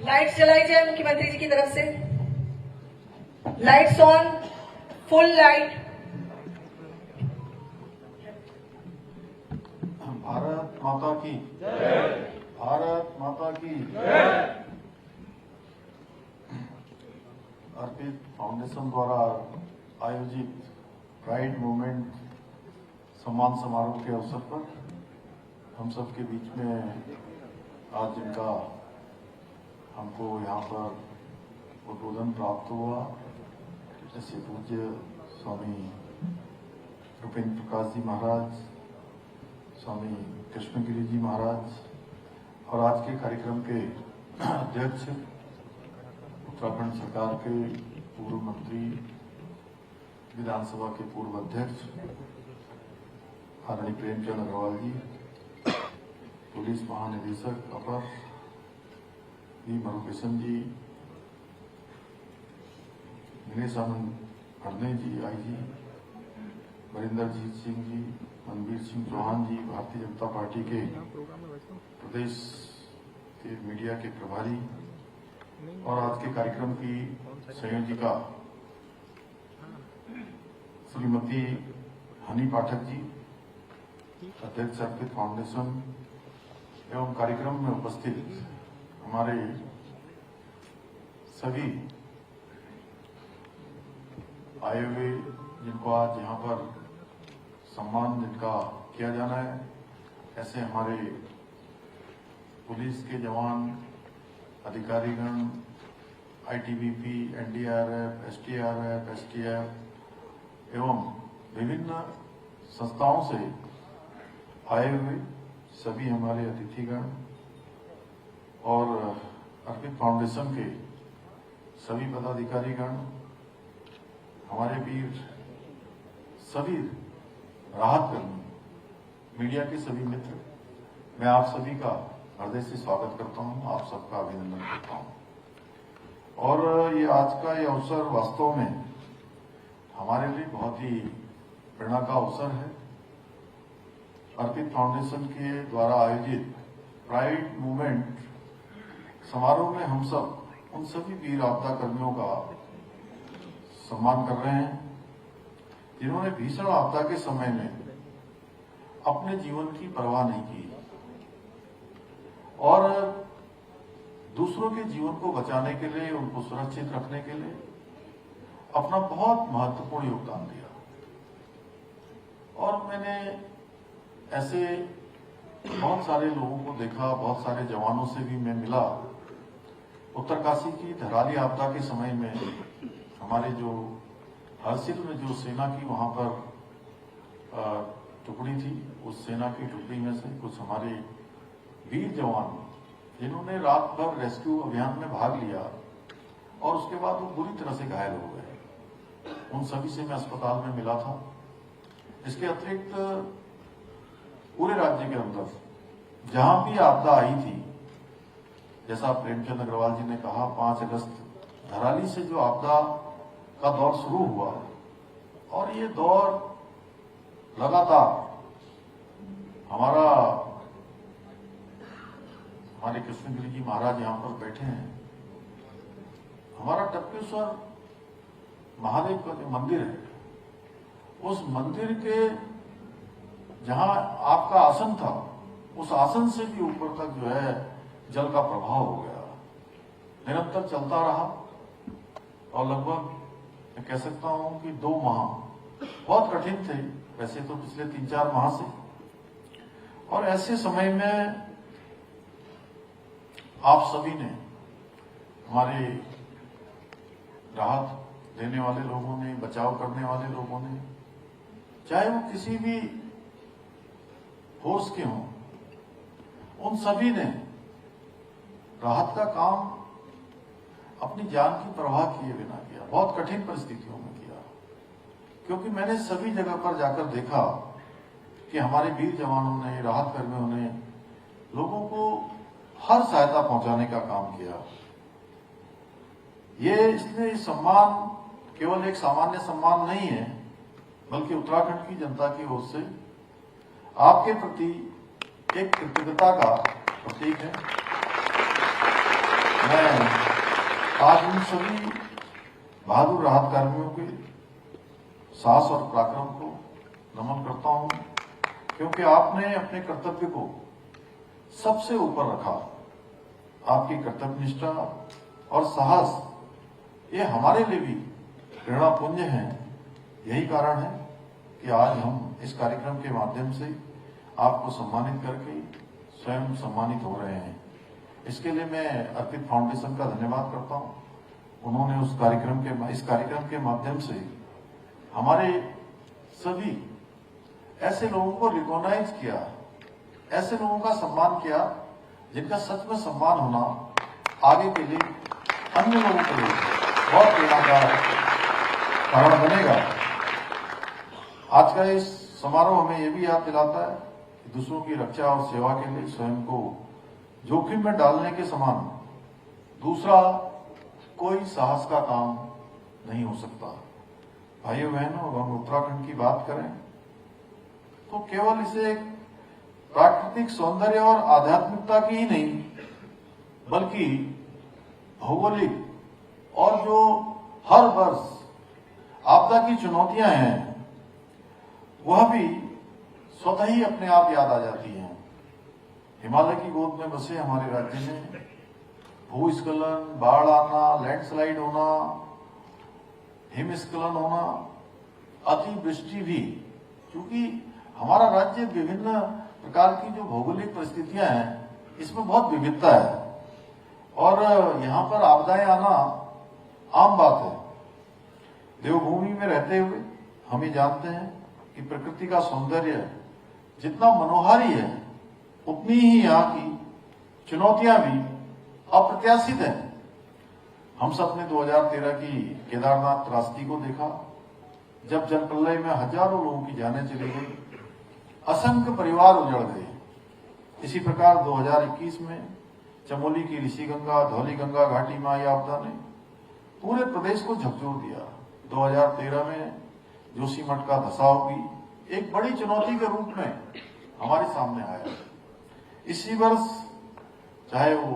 Lights जलाई जाए मुख्यमंत्री जी की तरफ से। Lights on, full light. Bharat माता की जय। भारत माता की जय। अर्पित फाउंडेशन द्वारा आयोजित प्राइड मूवमेंट सम्मान समारोह के अवसर पर हम सबके बीच में आज जिनका हमको यहाँ पर उद्बोधन प्राप्त हुआ, जैसे पूज्य स्वामी रुपेंद्र प्रकाश जी महाराज, स्वामी कृष्णगिरी जी महाराज और आज के कार्यक्रम के अध्यक्ष उत्तराखंड सरकार के पूर्व मंत्री, विधानसभा के पूर्व अध्यक्ष आदरणीय प्रेमचंद अग्रवाल जी, पुलिस महानिदेशक अपर V Murugesan ji, Dinesh Anand Harne ji IG, Varinderjit Singh ji, Manvir Singh Chauhan ji, Bharatiya Janata party के प्रदेश के मीडिया के प्रभारी और आज के कार्यक्रम की संयोजिका श्रीमती हनी पाठक जी, अध्यक्ष अर्पित फाउंडेशन एवं कार्यक्रम में उपस्थित हमारे सभी आए हुए जिनको आज यहाँ पर सम्मान जिनका किया जाना है, ऐसे हमारे पुलिस के जवान, अधिकारीगण, आईटीबीपी, एनडीआरएफ, एसडीआरएफ, एसटीएफ एवं विभिन्न संस्थाओं से आए हुए सभी हमारे अतिथिगण और अर्पित फाउंडेशन के सभी पदाधिकारीगण, हमारे वीर सभी राहत कर्मी, मीडिया के सभी मित्र, मैं आप सभी का हृदय से स्वागत करता हूं, आप सबका अभिनंदन करता हूं। और ये आज का ये अवसर वास्तव में हमारे लिए बहुत ही प्रेरणा का अवसर है। अर्पित फाउंडेशन के द्वारा आयोजित प्राइड मूवमेंट समारोह में हम सब उन सभी वीर आपदा कर्मियों का सम्मान कर रहे हैं जिन्होंने भीषण आपदा के समय में अपने जीवन की परवाह नहीं की और दूसरों के जीवन को बचाने के लिए, उनको सुरक्षित रखने के लिए अपना बहुत महत्वपूर्ण योगदान दिया। और मैंने ऐसे बहुत सारे लोगों को देखा, बहुत सारे जवानों से भी मैं मिला। उत्तरकाशी की धराली आपदा के समय में हमारे जो हरसिल में जो सेना की वहां पर टुकड़ी थी, उस सेना की टुकड़ी में से कुछ हमारे वीर जवान जिन्होंने रात भर रेस्क्यू अभियान में भाग लिया और उसके बाद वो बुरी तरह से घायल हो गए, उन सभी से मैं अस्पताल में मिला था। इसके अतिरिक्त पूरे राज्य के अंदर जहां भी आपदा आई थी, जैसा प्रेमचंद अग्रवाल जी ने कहा, 5 अगस्त धराली से जो आपदा का दौर शुरू हुआ और ये दौर लगातार हमारे कृष्णगिरी जी महाराज यहाँ पर बैठे हैं, हमारा टपकेश्वर महादेव का जो मंदिर है, उस मंदिर के जहां आपका आसन था, उस आसन से भी ऊपर तक जो है जल का प्रभाव हो गया, निरंतर चलता रहा और लगभग मैं कह सकता हूं कि 2 माह बहुत कठिन थे, वैसे तो पिछले 3-4 माह से। और ऐसे समय में आप सभी ने, हमारे राहत देने वाले लोगों ने, बचाव करने वाले लोगों ने, चाहे वो किसी भी फोर्स के हों, उन सभी ने राहत का काम अपनी जान की परवाह किए बिना किया, बहुत कठिन परिस्थितियों में किया। क्योंकि मैंने सभी जगह पर जाकर देखा कि हमारे वीर जवानों ने, राहत कर्मियों ने लोगों को हर सहायता पहुंचाने का काम किया। ये इसलिए सम्मान केवल एक सामान्य सम्मान नहीं है, बल्कि उत्तराखंड की जनता की ओर से आपके प्रति एक कृतज्ञता का प्रतीक है। मैं आज उन सभी बहादुर राहत कर्मियों के साहस और पराक्रम को नमन करता हूं, क्योंकि आपने अपने कर्तव्य को सबसे ऊपर रखा। आपकी कर्तव्य निष्ठा और साहस ये हमारे लिए भी प्रेरणापुंज हैं। यही कारण है कि आज हम इस कार्यक्रम के माध्यम से आपको सम्मानित करके स्वयं सम्मानित हो रहे हैं। इसके लिए मैं अर्पित फाउंडेशन का धन्यवाद करता हूं। उन्होंने इस कार्यक्रम के माध्यम से हमारे सभी ऐसे लोगों को रिकॉग्नाइज किया, ऐसे लोगों का सम्मान किया जिनका सच में सम्मान होना आगे के लिए अन्य लोगों के लिए बहुत प्रेरणा का कारण बनेगा। आज का इस समारोह हमें यह भी याद दिलाता है कि दूसरों की रक्षा और सेवा के लिए स्वयं को जोखिम में डालने के समान दूसरा कोई साहस का काम नहीं हो सकता। भाइयों बहनों, अगर हम उत्तराखंड की बात करें तो केवल इसे एक प्राकृतिक सौंदर्य और आध्यात्मिकता की ही नहीं, बल्कि भौगोलिक और जो हर वर्ष आपदा की चुनौतियां हैं वह भी स्वतः ही अपने आप याद आ जाती हैं। हिमालय की गोद में बसे हमारे राज्य में भूस्खलन, बाढ़ आना, लैंडस्लाइड होना, हिमस्खलन होना, अतिवृष्टि भी, क्योंकि हमारा राज्य विभिन्न प्रकार की जो भौगोलिक परिस्थितियां हैं इसमें बहुत विविधता है और यहाँ पर आपदाएं आना आम बात है। देवभूमि में रहते हुए हम ये जानते हैं कि प्रकृति का सौंदर्य जितना मनोहारी है उतनी ही यहाँ की चुनौतियां भी अप्रत्याशित हैं। हम सब ने 2013 की केदारनाथ त्रासदी को देखा, जब जल प्रलय में हजारों लोगों की जानें चली गई, असंख्य परिवार उजड़ गए। इसी प्रकार 2021 में चमोली की ऋषिगंगा, धौलीगंगा घाटी में आई आपदा ने पूरे प्रदेश को झकझोर दिया। 2013 में जोशीमठ का धसाव भी एक बड़ी चुनौती के रूप में हमारे सामने आया। इसी वर्ष चाहे वो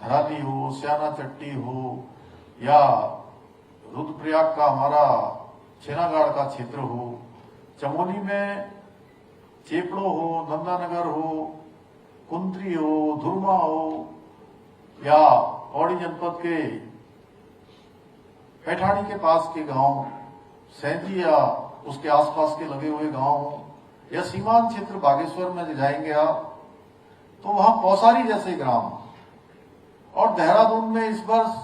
धराली हो, स्याना चट्टी हो या रुद्रप्रयाग का हमारा छेनागाड़ का क्षेत्र हो, चमोली में चेपड़ो हो, नंदानगर हो, कुंत्री हो, धुरमा हो या पौड़ी जनपद के पैठाणी के पास के गांव सैंधी या उसके आसपास के लगे हुए गांव हो या सीमांत क्षेत्र बागेश्वर में जाएंगे आप तो वहां पौसारी जैसे ग्राम, और देहरादून में इस वर्ष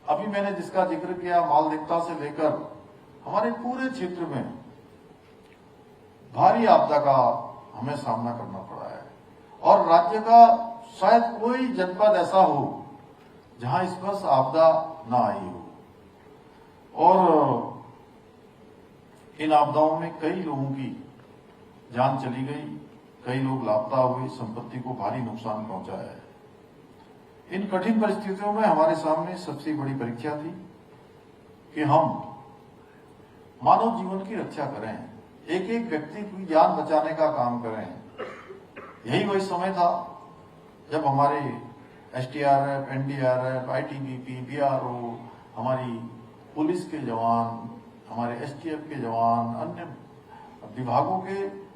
अभी मैंने जिसका जिक्र किया मालदेवता से लेकर हमारे पूरे क्षेत्र में भारी आपदा का हमें सामना करना पड़ा है और राज्य का शायद कोई जनपद ऐसा हो जहां इस वर्ष आपदा ना आई हो। और इन आपदाओं में कई लोगों की जान चली गई, कई लोग लापता हुए, संपत्ति को भारी नुकसान पहुंचाया है। इन कठिन परिस्थितियों में हमारे सामने सबसे बड़ी परीक्षा थी कि हम मानव जीवन की रक्षा करें, एक एक व्यक्ति की जान बचाने का काम करें। यही वही समय था जब हमारे एसडीआरएफ, एनडीआरएफ, आईटीबीपी, बीआरओ, हमारी पुलिस के जवान, हमारे एसटीएफ के जवान, अन्य विभागों के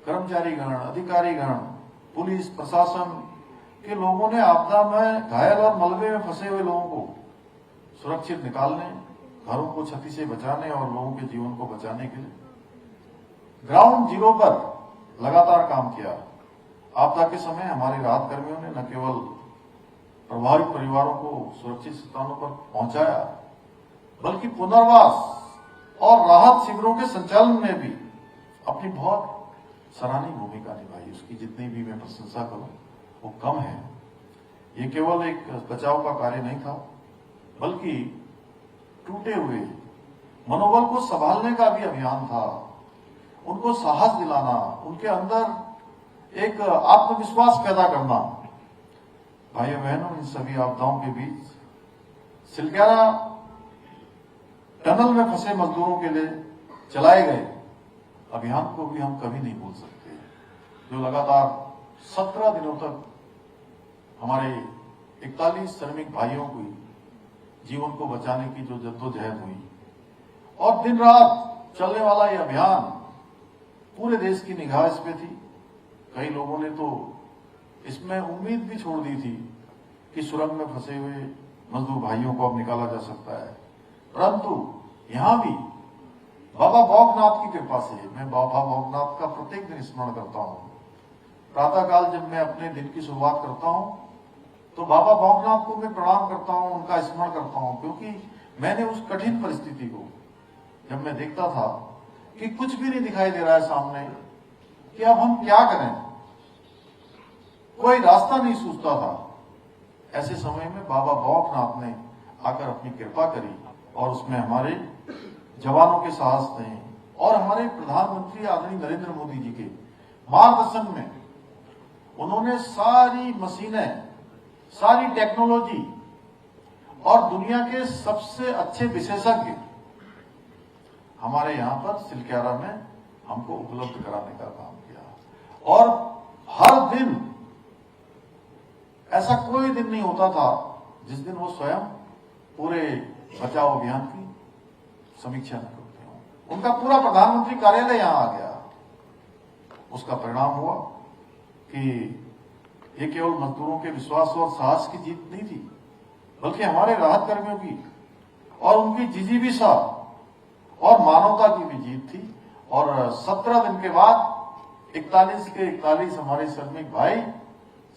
कर्मचारीगण, अधिकारीगण, पुलिस प्रशासन के लोगों ने आपदा में घायल और मलबे में फंसे हुए लोगों को सुरक्षित निकालने, घरों को क्षति से बचाने और लोगों के जीवन को बचाने के लिए ग्राउंड जीरो पर लगातार काम किया। आपदा के समय हमारे राहत कर्मियों ने न केवल प्रभावित परिवारों को सुरक्षित स्थानों पर पहुंचाया, बल्कि पुनर्वास और राहत शिविरों के संचालन में भी अपनी बहुत सराहनीय भूमिका निभाई। उसकी जितनी भी मैं प्रशंसा करूं वो कम है। ये केवल एक बचाव का कार्य नहीं था, बल्कि टूटे हुए मनोबल को संभालने का भी अभियान था। उनको साहस दिलाना, उनके अंदर एक आत्मविश्वास पैदा करना। भाइयों बहनों, इन सभी आपदाओं के बीच सिलग्यारा टनल में फंसे मजदूरों के लिए चलाए गए अभियान को भी हम कभी नहीं भूल सकते, जो लगातार 17 दिनों तक हमारे 41 श्रमिक भाइयों की जीवन को बचाने की जो जद्दोजहद हुई और दिन रात चलने वाला ये अभियान, पूरे देश की निगाह इस पे थी। कई लोगों ने तो इसमें उम्मीद भी छोड़ दी थी कि सुरंग में फंसे हुए मजदूर भाइयों को अब निकाला जा सकता है, परंतु यहां भी बाबा भौकनाथ की कृपा से, मैं बाबा भौकनाथ का प्रत्येक दिन स्मरण करता हूं। प्रातःकाल जब मैं अपने दिन की शुरुआत करता हूं तो बाबा भौकनाथ को मैं प्रणाम करता हूं, उनका स्मरण करता हूं, क्योंकि मैंने उस कठिन परिस्थिति को जब मैं देखता था कि कुछ भी नहीं दिखाई दे रहा है सामने, कि अब हम क्या करें, कोई रास्ता नहीं सूझता था, ऐसे समय में बाबा भौकनाथ ने आकर अपनी कृपा करी और उसमें हमारे जवानों के साहस थे और हमारे प्रधानमंत्री आदरणीय नरेंद्र मोदी जी के मार्गदर्शन में उन्होंने सारी मशीनें, सारी टेक्नोलॉजी और दुनिया के सबसे अच्छे विशेषज्ञ हमारे यहां पर सिलक्यारा में हमको उपलब्ध कराने का काम किया। और हर दिन ऐसा कोई दिन नहीं होता था जिस दिन वो स्वयं पूरे बचाव अभियान की समीक्षा न करते हो। उनका पूरा प्रधानमंत्री कार्यालय यहां आ गया। उसका परिणाम हुआ कि ये केवल मजदूरों के विश्वास और साहस की जीत नहीं थी, बल्कि हमारे राहत कर्मियों की और उनकी जिजीविषा और मानवता की भी जीत थी। और 17 दिन के बाद 41 के 41 हमारे श्रमिक भाई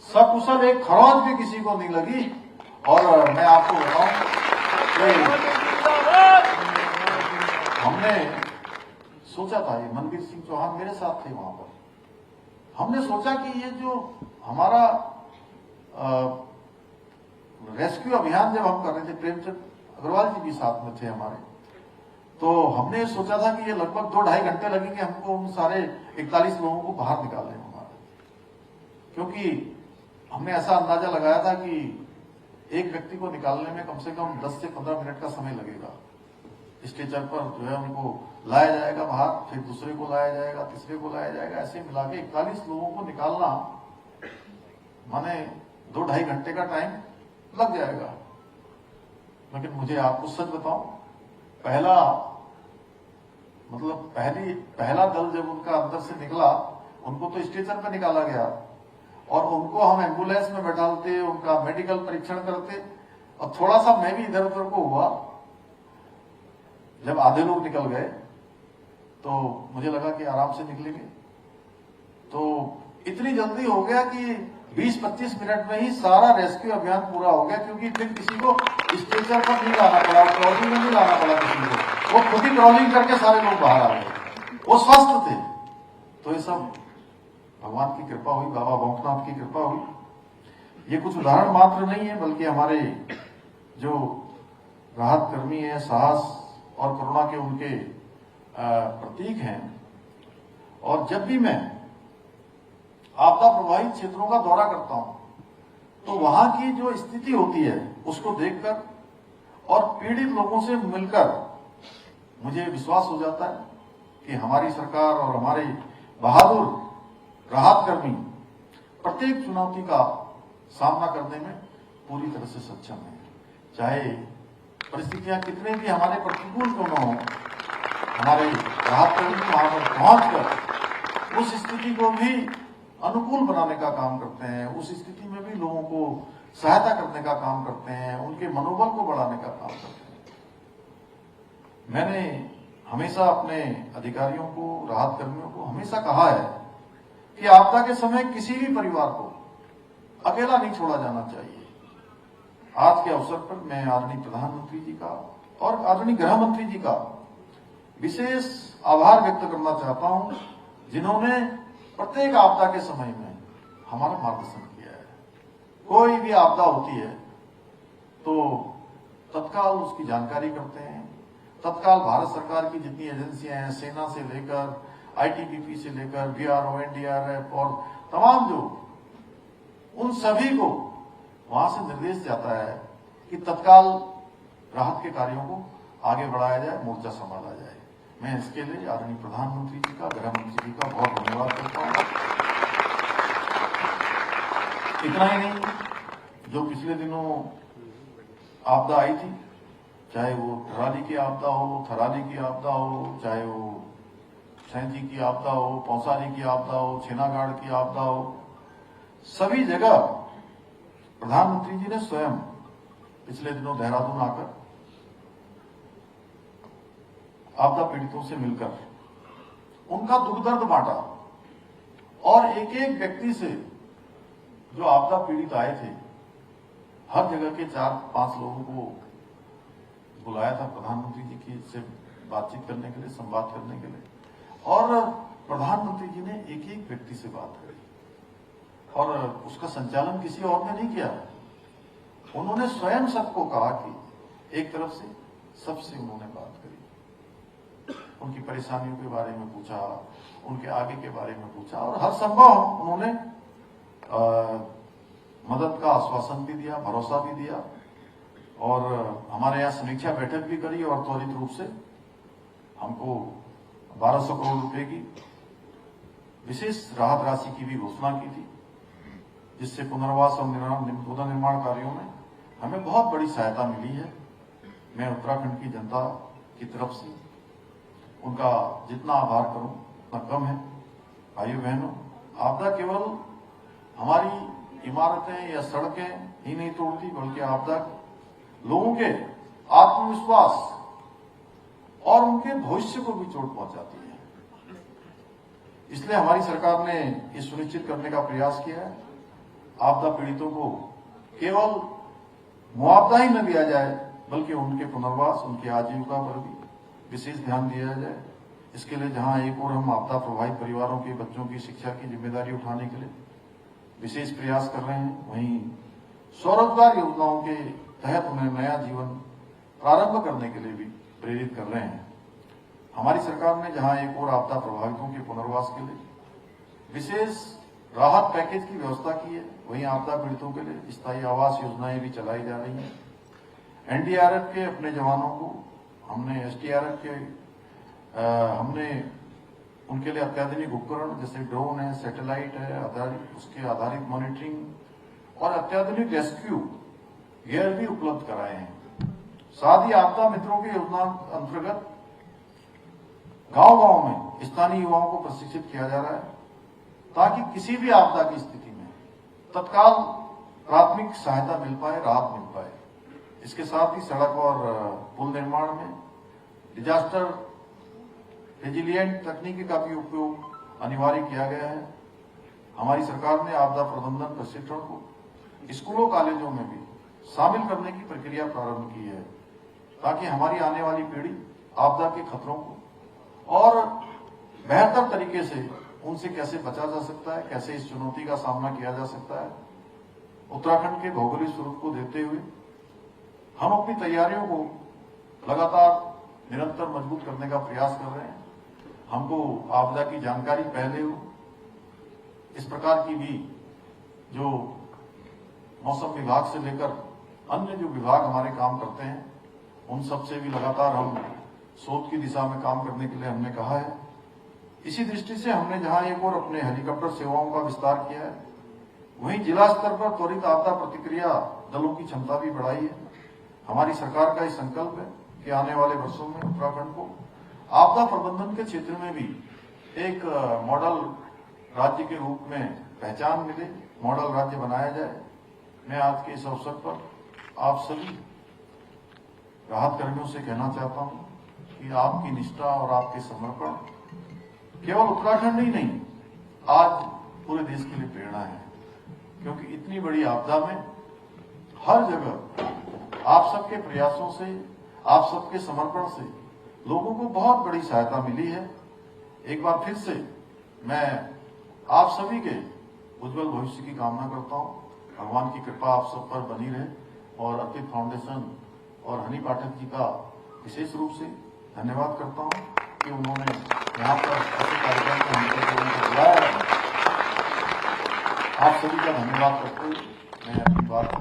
सकुशल, एक खरोंच भी किसी को नहीं लगी। और मैं आपको बताऊं कि हमने सोचा था, ये मनवीर सिंह चौहान मेरे साथ थे वहां पर, हमने सोचा कि ये जो हमारा रेस्क्यू अभियान जब हम कर रहे थे, प्रेमचंद अग्रवाल जी भी साथ में थे हमारे, तो हमने सोचा था कि ये लगभग 2-2.5 घंटे लगेंगे हमको उन सारे 41 लोगों को बाहर निकालने में हमारे, क्योंकि हमने ऐसा अंदाजा लगाया था कि एक व्यक्ति को निकालने में कम से कम 10 से 15 मिनट का समय लगेगा। स्ट्रेचर पर जो है उनको लाया जाएगा बाहर, फिर दूसरे को लाया जाएगा, तीसरे को लाया जाएगा, ऐसे मिला के 41 लोगों को निकालना माने 2-2.5 घंटे का टाइम लग जाएगा। लेकिन मुझे आपको सच बताऊं, पहला दल जब उनका अंदर से निकला, उनको तो स्ट्रेचर पे निकाला गया और उनको हम एम्बुलेंस में बैठाते, उनका मेडिकल परीक्षण करते, और थोड़ा सा मैं भी इधर उधर को हुआ। जब आधे लोग निकल गए तो मुझे लगा कि आराम से निकलेंगे, तो इतनी जल्दी हो गया कि 20-25 मिनट में ही सारा रेस्क्यू अभियान पूरा हो गया, क्योंकि फिर किसी को स्ट्रेचर पर नहीं लाना पड़ा, क्रॉसिंग में नहीं लाना पड़ा किसी को, वो खुद ही क्रॉलिंग करके सारे लोग बाहर आ गए, वो स्वस्थ थे। तो ये सब भगवान की कृपा हुई, बाबा भौकनाथ की कृपा हुई। ये कुछ उदाहरण मात्र नहीं है, बल्कि हमारे जो राहत कर्मी है, साहस और करुणा के उनके प्रतीक हैं। और जब भी मैं आपदा प्रभावित क्षेत्रों का दौरा करता हूं तो वहां की जो स्थिति होती है उसको देखकर और पीड़ित लोगों से मिलकर मुझे विश्वास हो जाता है कि हमारी सरकार और हमारे बहादुर राहत कर्मी प्रत्येक चुनौती का सामना करने में पूरी तरह से सक्षम है। चाहे परिस्थितियां कितने भी हमारे प्रतिकूल क्यों न हो, हमारे राहत कर्मी वहां पर पहुंचकर उस स्थिति को भी अनुकूल बनाने का काम करते हैं, उस स्थिति में भी लोगों को सहायता करने का काम करते हैं, उनके मनोबल को बढ़ाने का काम करते हैं। मैंने हमेशा अपने अधिकारियों को, राहत कर्मियों को हमेशा कहा है कि आपदा के समय किसी भी परिवार को अकेला नहीं छोड़ा जाना चाहिए। आज के अवसर पर मैं आदरणीय प्रधानमंत्री जी का और आदरणीय गृह मंत्री जी का विशेष आभार व्यक्त करना चाहता हूं, जिन्होंने प्रत्येक आपदा के समय में हमारा मार्गदर्शन किया है। कोई भी आपदा होती है तो तत्काल उसकी जानकारी करते हैं, तत्काल भारत सरकार की जितनी एजेंसियां हैं, सेना से लेकर आईटीबीपी से लेकर बीआरओ, एनडीआरएफ और तमाम जो, उन सभी को वहां से निर्देश जाता है कि तत्काल राहत के कार्यों को आगे बढ़ाया जाए, मोर्चा संभाला जाए। मैं इसके लिए आदरणीय प्रधानमंत्री जी का, गृह मंत्री जी का बहुत धन्यवाद करता हूं। इतना ही नहीं, जो पिछले दिनों आपदा आई थी, चाहे वो थराली की आपदा हो, थराली की आपदा हो, चाहे वो सैंती की आपदा हो, पौसारी की आपदा हो, छेनागाड़ की आपदा हो, सभी जगह प्रधानमंत्री जी ने स्वयं पिछले दिनों देहरादून आकर आपदा पीड़ितों से मिलकर उनका दुख दर्द बांटा और एक एक व्यक्ति से जो आपदा पीड़ित आए थे, हर जगह के 4-5 लोगों को बुलाया था प्रधानमंत्री जी की से बातचीत करने के लिए, संवाद करने के लिए। और प्रधानमंत्री जी ने एक एक व्यक्ति से बात करी और उसका संचालन किसी और ने नहीं किया। उन्होंने स्वयं सबको कहा कि एक तरफ से सबसे उन्होंने बात करी, उनकी परेशानियों के बारे में पूछा, उनके आगे के बारे में पूछा और हर संभव उन्होंने मदद का आश्वासन भी दिया, भरोसा भी दिया। और हमारे यहाँ समीक्षा बैठक भी करी और त्वरित रूप से हमको 1200 करोड़ रुपए की विशेष राहत राशि की भी घोषणा की थी, जिससे पुनर्वास और पुनर्निर्माण कार्यों में हमें बहुत बड़ी सहायता मिली है। मैं उत्तराखंड की जनता की तरफ से उनका जितना आभार करूं उतना कम है। भाइयों बहनों, आपदा केवल हमारी इमारतें या सड़कें ही नहीं तोड़ती, बल्कि आपदा लोगों के आत्मविश्वास और उनके भविष्य को भी चोट पहुंचाती है। इसलिए हमारी सरकार ने ये सुनिश्चित करने का प्रयास किया है, आपदा पीड़ितों को केवल मुआवजा ही न दिया जाए, बल्कि उनके पुनर्वास, उनकी आजीविका पर भी विशेष ध्यान दिया जाए। इसके लिए जहां एक और हम आपदा प्रभावित परिवारों के बच्चों की शिक्षा की जिम्मेदारी उठाने के लिए विशेष प्रयास कर रहे हैं, वहीं स्वरोजगार योजनाओं के तहत उन्हें नया जीवन प्रारंभ करने के लिए भी प्रेरित कर रहे हैं। हमारी सरकार ने जहां एक और आपदा प्रभावितों के पुनर्वास के लिए विशेष राहत पैकेज की व्यवस्था की है, वहीं आपदा पीड़ितों के लिए स्थायी आवास योजनाएं भी चलाई जा रही हैं। एनडीआरएफ के अपने जवानों को हमने, एसडीआरएफ के हमने उनके लिए अत्याधुनिक उपकरण जैसे ड्रोन है, सैटेलाइट है, उसके आधारित मॉनिटरिंग और अत्याधुनिक रेस्क्यू गियर भी उपलब्ध कराए हैं। साथ ही आपदा मित्रों की योजना अंतर्गत गांव-गांव में स्थानीय युवाओं को प्रशिक्षित किया जा रहा है, ताकि किसी भी आपदा की स्थिति में तत्काल प्राथमिक सहायता मिल पाए, राहत मिल पाए। इसके साथ ही सड़क और पुल निर्माण में डिजास्टर रेजिलिएंट तकनीकी का भी उपयोग अनिवार्य किया गया है। हमारी सरकार ने आपदा प्रबंधन प्रशिक्षण को स्कूलों कॉलेजों में भी शामिल करने की प्रक्रिया प्रारंभ की है, ताकि हमारी आने वाली पीढ़ी आपदा के खतरों को और बेहतर तरीके से उनसे कैसे बचा जा सकता है, कैसे इस चुनौती का सामना किया जा सकता है। उत्तराखंड के भौगोलिक स्वरूप को देखते हुए हम अपनी तैयारियों को लगातार निरंतर मजबूत करने का प्रयास कर रहे हैं। हमको आपदा की जानकारी पहले हो, इस प्रकार की भी जो मौसम विभाग से लेकर अन्य जो विभाग हमारे काम करते हैं, उन सब से भी लगातार हम शोध की दिशा में काम करने के लिए हमने कहा है। इसी दृष्टि से हमने जहां एक और अपने हेलीकॉप्टर सेवाओं का विस्तार किया है, वहीं जिला स्तर पर त्वरित आपदा प्रतिक्रिया दलों की क्षमता भी बढ़ाई है। हमारी सरकार का ये संकल्प है कि आने वाले वर्षों में उत्तराखंड को आपदा प्रबंधन के क्षेत्र में भी एक मॉडल राज्य के रूप में पहचान मिले, मॉडल राज्य बनाया जाए। मैं आज के इस अवसर पर आप सभी राहत कर्मियों से कहना चाहता हूं कि आपकी निष्ठा और आपके समर्पण केवल उत्तराखंड ही नहीं, आज पूरे देश के लिए प्रेरणा है, क्योंकि इतनी बड़ी आपदा में हर जगह आप सबके प्रयासों से, आप सबके समर्पण से लोगों को बहुत बड़ी सहायता मिली है। एक बार फिर से मैं आप सभी के उज्जवल भविष्य की कामना करता हूं। भगवान की कृपा आप सब पर बनी रहे और अर्पित फाउंडेशन और हनी पाठक जी का विशेष रूप से धन्यवाद करता हूं कि उन्होंने यहाँ पर ऐसे कार्यक्रम को हमको बुलाया है। आप सभी का धन्यवाद करते हुए मैं अपनी बात